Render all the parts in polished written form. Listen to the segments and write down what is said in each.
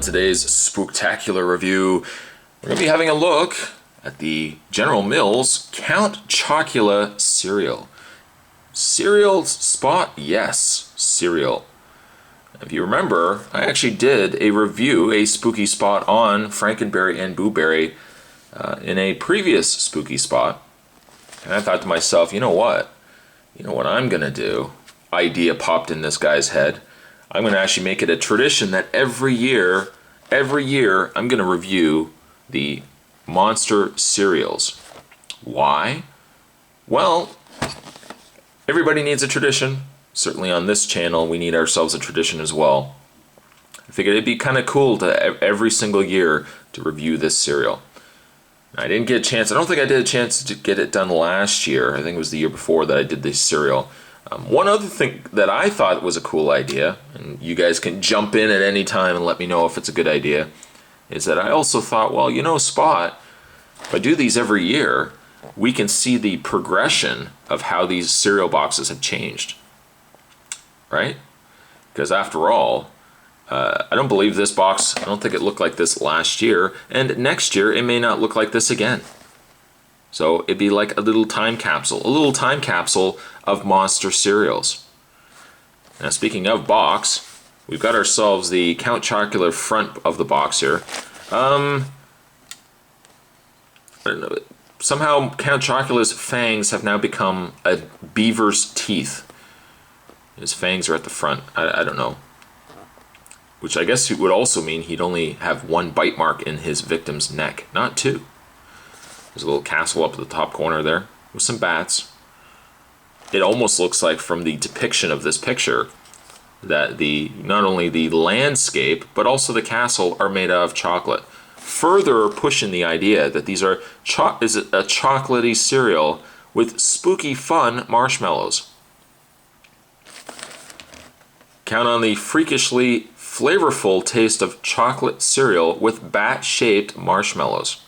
today's spooktacular review, we're going to be having a look at the General Mills Count Chocula Cereal. Cereal spot? Yes, cereal. If you remember, I actually did a review, a spooky spot on Frankenberry and Boo Berry in a previous spooky spot. And I thought to myself, you know what? You know what I'm going to do? Idea popped in this guy's head. I'm going to actually make it a tradition that every year, I'm going to review the monster cereals. Why? Well, everybody needs a tradition. Certainly on this channel, we need ourselves a tradition as well. I figured it'd be kind of cool to every single year to review this cereal. I didn't get a chance. I don't think I did a chance to get it done last year. I think it was the year before that I did this cereal. One other thing that I thought was a cool idea, and you guys can jump in at any time and let me know if it's a good idea, is that I also thought, well, you know, Spot, if I do these every year, we can see the progression of how these cereal boxes have changed. Right? Because after all, I don't believe this box, I don't think it looked like this last year, and next year it may not look like this again. So it'd be like a little time capsule of monster cereals. Now speaking of box, we've got ourselves the Count Chocula front of the box here. I don't know, somehow Count Chocula's fangs have now become a beaver's teeth. His fangs are at the front. I don't know. Which I guess it would also mean he'd only have one bite mark in his victim's neck, not two. There's a little castle up at the top corner there with some bats. It almost looks like from the depiction of this picture that not only the landscape but also the castle are made out of chocolate. Further pushing the idea that these are is a chocolatey cereal with spooky fun marshmallows. Count on the freakishly flavorful taste of chocolate cereal with bat-shaped marshmallows.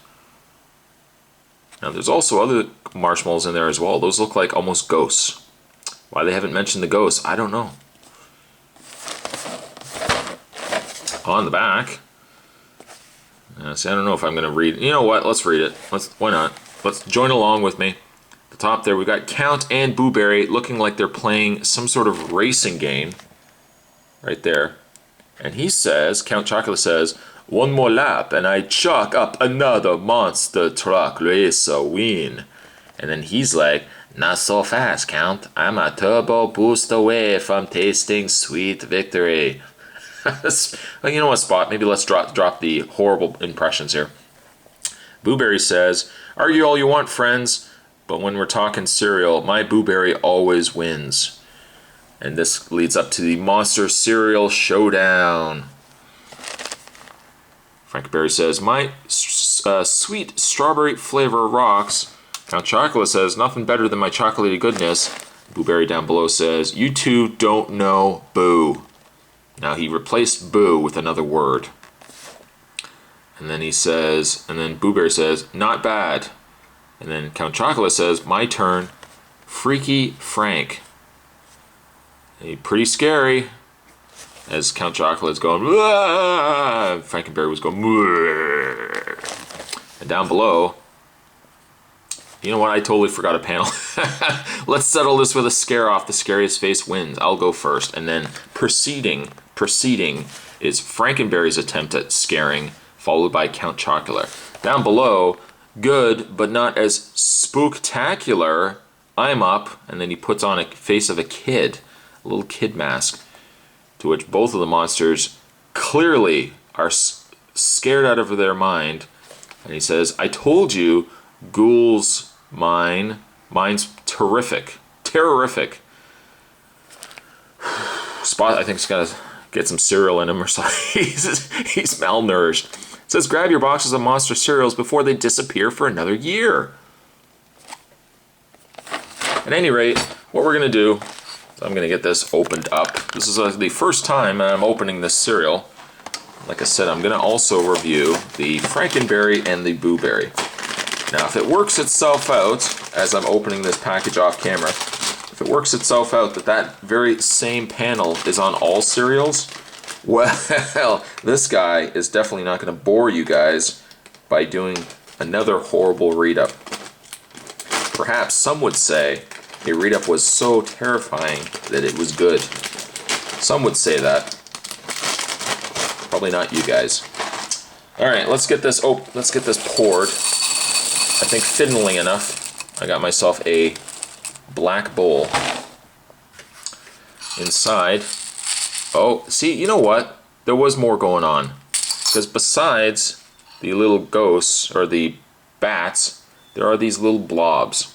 Now there's also other marshmallows in there as well. Those look like almost ghosts. Why they haven't mentioned the ghosts, I don't know. On the back, see, I don't know if I'm going to read. You know what? Let's read it. Why not? Let's join along with me. At the top there, we got Count and Boo Berry looking like they're playing some sort of racing game. Right there. And he says, Count Chocula says, "One more lap and I chalk up another monster truck race win." And then he's like, "Not so fast, Count. I'm a turbo boost away from tasting sweet victory." Well, you know what, Spot? Maybe let's drop the horrible impressions here. Boo Berry says, "Argue all you want, friends, but when we're talking cereal, my Boo Berry always wins." And this leads up to the Monster Cereal Showdown. Frankenberry says, "My sweet strawberry flavor rocks." Count Chocula says, "Nothing better than my chocolatey goodness." Boo Berry down below says, "You two don't know Boo." Now he replaced Boo with another word. And then he says, and then Boo Berry says, "Not bad." And then Count Chocula says, "My turn, Freaky Frank." Pretty scary, as Count Chocula is going, "Aah!" Frankenberry was going, "Aah!" And down below, you know what, I totally forgot a panel. Let's settle this with a scare off. The scariest face wins. I'll go first. And then proceeding is Frankenberry's attempt at scaring, followed by Count Chocula. Down below, good, but not as spooktacular, I'm up. And then he puts on a face of a kid. A little kid mask, to which both of the monsters clearly are scared out of their mind. And he says, "I told you, ghouls mine. Mine's terrific. Terrorific." Spot, I think, has got to get some cereal in him or something. He's malnourished. It says, "Grab your boxes of monster cereals before they disappear for another year." At any rate, what we're going to do, I'm going to get this opened up. This is the first time I'm opening this cereal. Like I said, I'm going to also review the Frankenberry and the Boo Berry. Now, if it works itself out, as I'm opening this package off camera, if it works itself out that very same panel is on all cereals, Well, this guy is definitely not going to bore you guys by doing another horrible read-up. Perhaps some would say a read-up was so terrifying that it was good. Some would say that. Probably not you guys. All right, let's get this. Oh, let's get this poured. I think fiddling enough. I got myself a black bowl. Inside. Oh, see, you know what? There was more going on. Because besides the little ghosts, or the bats, there are these little blobs.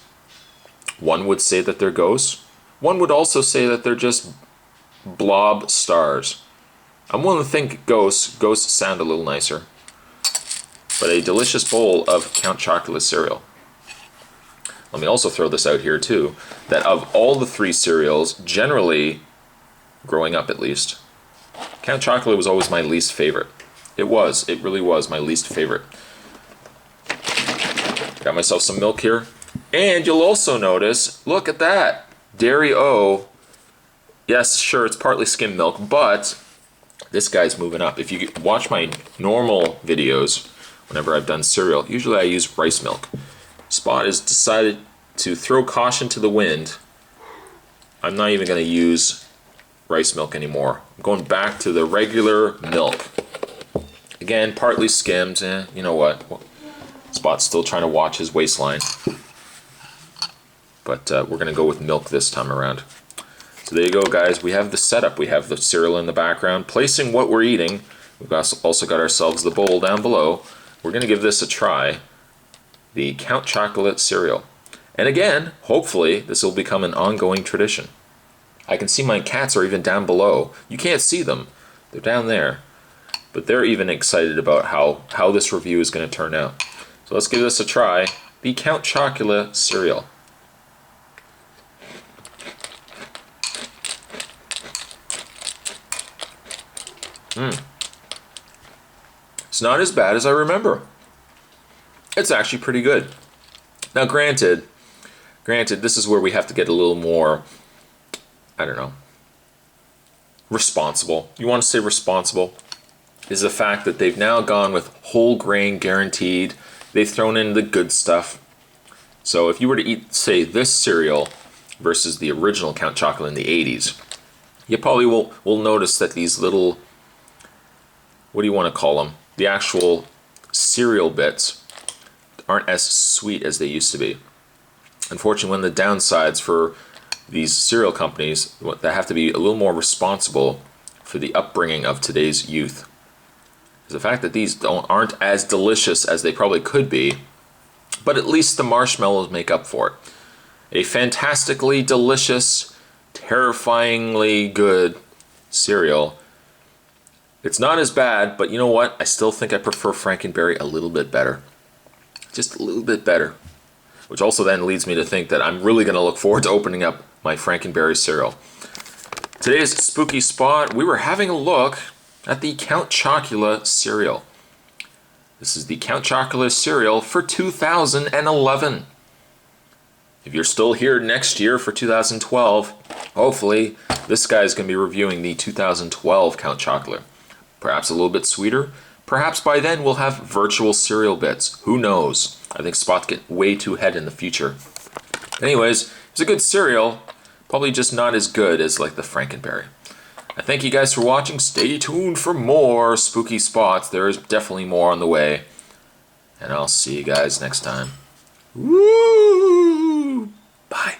One would say that they're ghosts. One would also say that they're just blob stars. I'm willing to think ghosts. Ghosts sound a little nicer. But a delicious bowl of Count Chocula cereal. Let me also throw this out here too, that of all the three cereals, generally, growing up at least, Count Chocula was always my least favorite. It really was my least favorite. Got myself some milk here. And you'll also notice, look at that, Dairy O. Yes, sure, it's partly skim milk, but this guy's moving up. If you watch my normal videos, whenever I've done cereal, usually I use rice milk. Spot has decided to throw caution to the wind. I'm not even going to use rice milk anymore. I'm going back to the regular milk. Again, partly skimmed. You know what? Spot's still trying to watch his waistline. But we're going to go with milk this time around. So there you go, guys. We have the setup. We have the cereal in the background. Placing what we're eating. We've also got ourselves the bowl down below. We're going to give this a try. The Count Chocula cereal. And again, hopefully, this will become an ongoing tradition. I can see my cats are even down below. You can't see them. They're down there. But they're even excited about how this review is going to turn out. So let's give this a try. The Count Chocula cereal. It's not as bad as I remember. It's actually pretty good. Now granted, this is where we have to get a little more, I don't know, responsible. You want to say responsible? Is the fact that they've now gone with whole grain guaranteed. They've thrown in the good stuff. So if you were to eat, say, this cereal versus the original Count Chocula in the 80s, you probably will notice that these little, what do you want to call them? The actual cereal bits aren't as sweet as they used to be. Unfortunately, one of the downsides for these cereal companies, they have to be a little more responsible for the upbringing of today's youth. The fact that these aren't as delicious as they probably could be, but at least the marshmallows make up for it. A fantastically delicious, terrifyingly good cereal. It's not as bad, but you know what? I still think I prefer Frankenberry a little bit better. Just a little bit better. Which also then leads me to think that I'm really going to look forward to opening up my Frankenberry cereal. Today's spooky spot, we were having a look at the Count Chocula cereal. This is the Count Chocula cereal for 2011. If you're still here next year for 2012, hopefully this guy's going to be reviewing the 2012 Count Chocula. Perhaps a little bit sweeter. Perhaps by then we'll have virtual cereal bits. Who knows? I think spots get way too ahead in the future. Anyways, it's a good cereal. Probably just not as good as like the Frankenberry. I thank you guys for watching. Stay tuned for more spooky spots. There is definitely more on the way. And I'll see you guys next time. Woo! Bye.